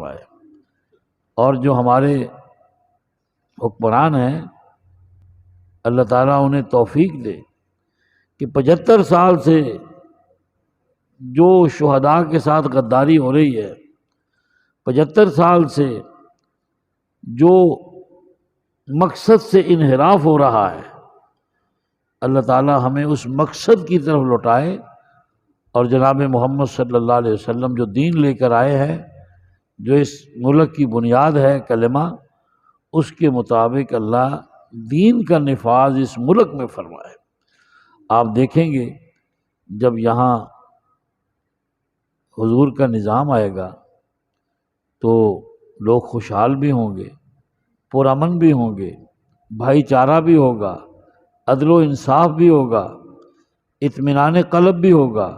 فرمائے، اور جو ہمارے حکمران ہیں اللہ تعالیٰ انہیں توفیق دے کہ 75 سال سے جو شہداء کے ساتھ غداری ہو رہی ہے، 75 سال سے جو مقصد سے انحراف ہو رہا ہے، اللہ تعالیٰ ہمیں اس مقصد کی طرف لوٹائے، اور جناب محمد صلی اللہ علیہ وسلم جو دین لے کر آئے ہیں، جو اس ملک کی بنیاد ہے کلمہ، اس کے مطابق اللہ دین کا نفاذ اس ملک میں فرمائے۔ آپ دیکھیں گے جب یہاں حضور کا نظام آئے گا تو لوگ خوشحال بھی ہوں گے، پرامن بھی ہوں گے، بھائی چارہ بھی ہوگا، عدل و انصاف بھی ہوگا، اطمینان قلب بھی ہوگا،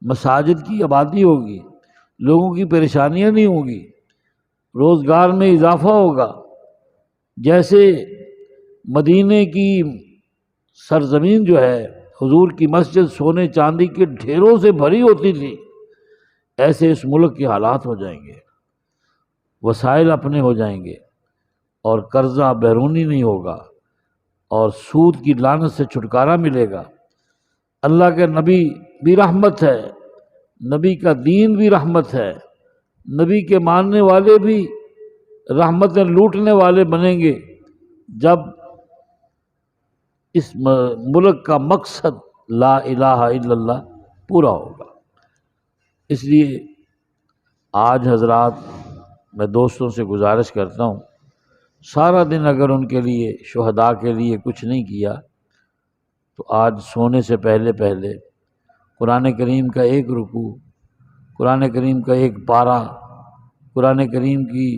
مساجد کی آبادی ہوگی، لوگوں کی پریشانیاں نہیں ہوں گی، روزگار میں اضافہ ہوگا۔ جیسے مدینے کی سرزمین جو ہے، حضور کی مسجد سونے چاندی کے ڈھیروں سے بھری ہوتی تھی، ایسے اس ملک کے حالات ہو جائیں گے، وسائل اپنے ہو جائیں گے، اور قرضہ بیرونی نہیں ہوگا، اور سود کی لعنت سے چھٹکارا ملے گا۔ اللہ کے نبی بھی رحمت ہے، نبی کا دین بھی رحمت ہے، نبی کے ماننے والے بھی رحمتیں لوٹنے والے بنیں گے جب اس ملک کا مقصد لا الہ الا اللہ پورا ہوگا۔ اس لیے آج حضرات میں دوستوں سے گزارش کرتا ہوں، سارا دن اگر ان کے لیے شہداء کے لیے کچھ نہیں کیا تو آج سونے سے پہلے قرآن کریم کا ایک رکوع، قرآن کریم کا ایک پارہ، قرآن کریم کی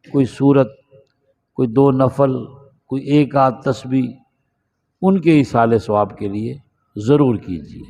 کوئی سورت، کوئی 2 نفل، کوئی 1 آدھ تسبیح، ان کے ایصال ثواب کے لیے ضرور کیجیے۔